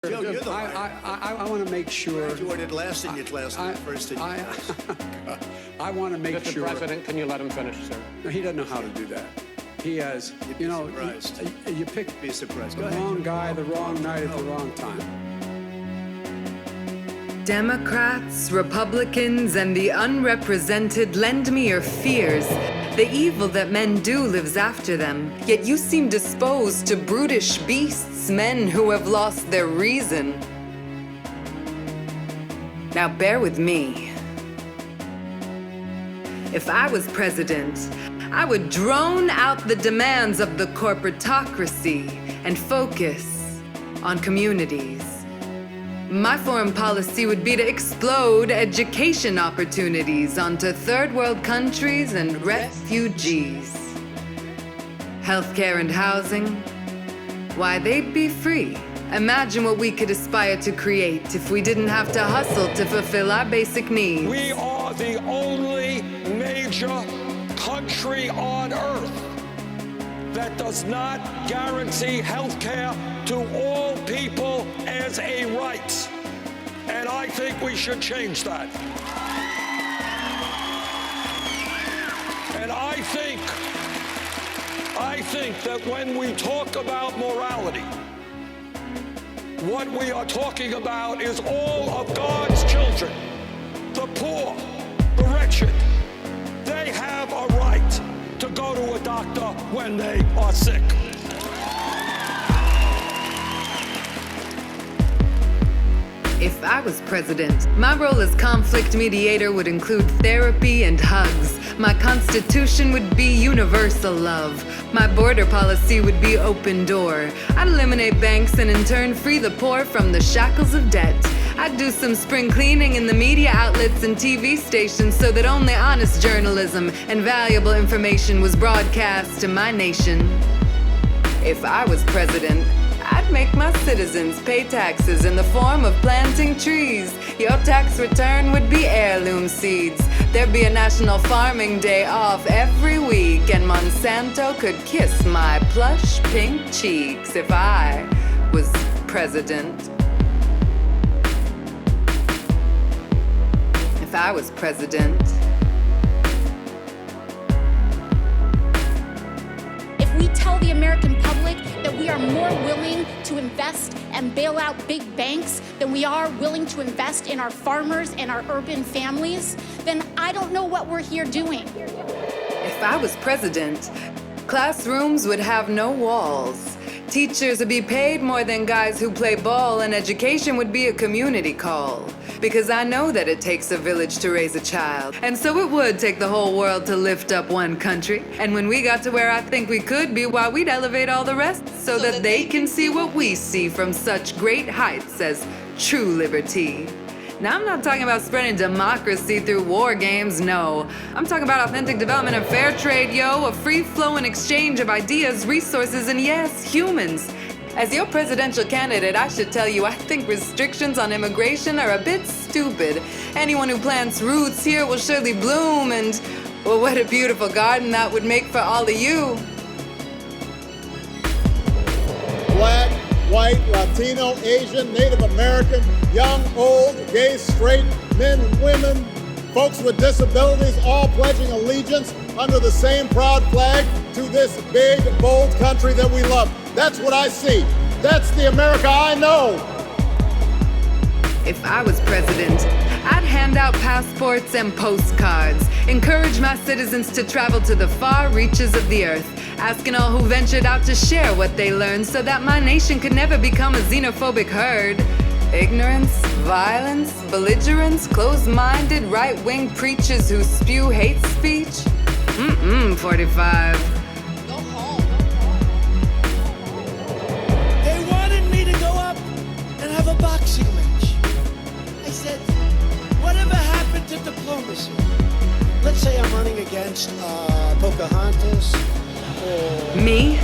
Joe, you're the I want to make sure. You ordered last in your class, not first in your class. I want to make Mr. sure. President, can you let him finish, sir? No, he doesn't know how to do that. He has, You'd be surprised. you pick Be surprised. Go the ahead. wrong guy, the wrong night at the wrong time. Democrats, Republicans, and the unrepresented lend me your fears. The evil that men do lives after them, yet you seem disposed to brutish beasts, men who have lost their reason. Now bear with me. If I was president, I would drone out the demands of the corporatocracy and focus on communities. My foreign policy would be to explode education opportunities onto third world countries and refugees. Healthcare and housing, why, they'd be free. Imagine what we could aspire to create if we didn't have to hustle to fulfill our basic needs. We are the only major country on earth that does not guarantee health care to all people as a right. And I think we should change that. And I think that when we talk about morality, what we are talking about is all of God's children, the poor, the wretched. They have a right to go to a doctor when they are sick. If I was president, my role as conflict mediator would include therapy and hugs. My constitution would be universal love. My border policy would be open door. I'd eliminate banks and in turn free the poor from the shackles of debt. I'd do some spring cleaning in the media outlets and TV stations so that only honest journalism and valuable information was broadcast to my nation. If I was president, I'd make my citizens pay taxes in the form of planting trees. Your tax return would be heirloom seeds. There'd be a national farming day off every week, and Monsanto could kiss my plush pink cheeks if I was president. If I was president. If we tell the American public that we are more willing to invest and bail out big banks than we are willing to invest in our farmers and our urban families, then I don't know what we're here doing. If I was president, classrooms would have no walls. Teachers would be paid more than guys who play ball, and education would be a community call. Because I know that it takes a village to raise a child. And so it would take the whole world to lift up one country. And when we got to where I think we could be, why, we'd elevate all the rest so that they can see what we see from such great heights as true liberty. Now, I'm not talking about spreading democracy through war games, no. I'm talking about authentic development and fair trade, yo, a free-flowing exchange of ideas, resources, and yes, humans. As your presidential candidate, I should tell you I think restrictions on immigration are a bit stupid. Anyone who plants roots here will surely bloom, and, well, what a beautiful garden that would make for all of you. Black, white, Latino, Asian, Native American, young, old, gay, straight, men and women, folks with disabilities, all pledging allegiance under the same proud flag to this big, bold country that we love. That's what I see. That's the America I know. If I was president, I'd hand out passports and postcards, encourage my citizens to travel to the far reaches of the earth, asking all who ventured out to share what they learned so that my nation could never become a xenophobic herd. Ignorance, violence, belligerence, closed-minded right-wing preachers who spew hate speech? 45. Go home. They wanted me to go up and have a boxing match. I said, whatever happened to diplomacy? Let's say I'm running against Pocahontas or... Me?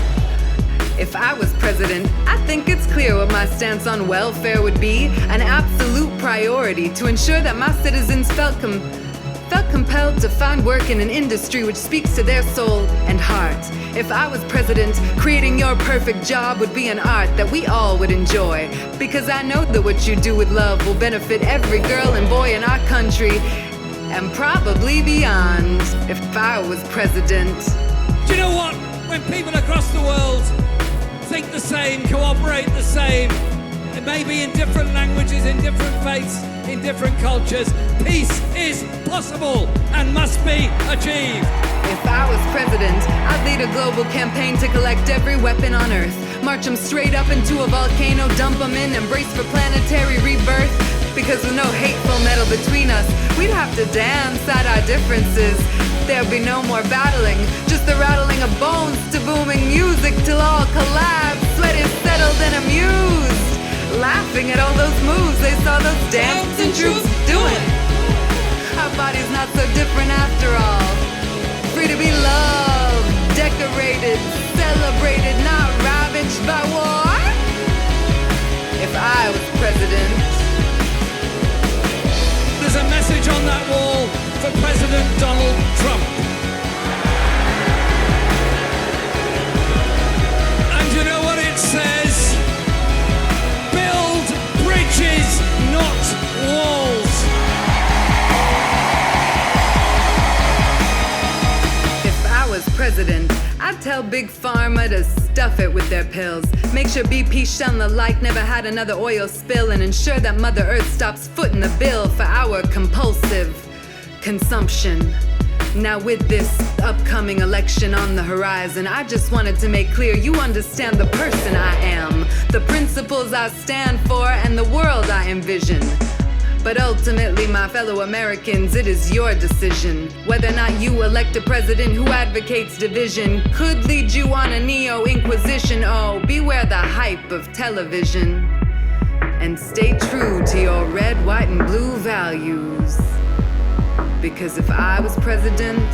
If I was president, I think it's clear what my stance on welfare would be. An absolute priority to ensure that my citizens felt felt compelled to find work in an industry which speaks to their soul and heart. If I was president, creating your perfect job would be an art that we all would enjoy. Because I know that what you do with love will benefit every girl and boy in our country, and probably beyond, if I was president. Do you know what? When people across the world think the same, cooperate the same, it may be in different languages, in different faiths, in different cultures, peace is possible and must be achieved. If I was president, I'd lead a global campaign to collect every weapon on Earth, march them straight up into a volcano, dump them in, embrace for planetary rebirth. Because with no hateful metal between us, we'd have to dance at our differences. There'd be no more battling, just the rattling of bones to booming music till all collapse, sweat is settled and amused, laughing at all those moves they saw those dancing troops doing. Our body's not so different after all. Free to be loved, decorated, celebrated, not ravaged by war. If I was president. There's a message on that wall for President Donald Trump. And you know what it says? Build bridges, not walls. If I was president, I'd tell Big Pharma to stuff it with their pills. Make sure BP, Shell, and the like never had another oil spill, and ensure that Mother Earth stops footing the bill for our compulsive consumption. Now with this upcoming election on the horizon, I just wanted to make clear you understand the person I am, the principles I stand for, and the world I envision. But ultimately, my fellow Americans, it is your decision. Whether or not you elect a president who advocates division could lead you on a neo-inquisition. Oh, beware the hype of television. And stay true to your red, white, and blue values. Because if I was president...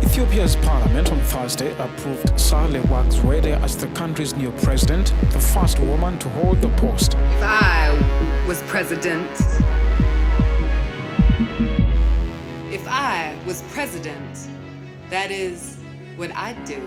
Ethiopia's parliament on Thursday approved Sahle-Work's Rede as the country's new president, the first woman to hold the post. If I was president... If I was president, that is what I'd do.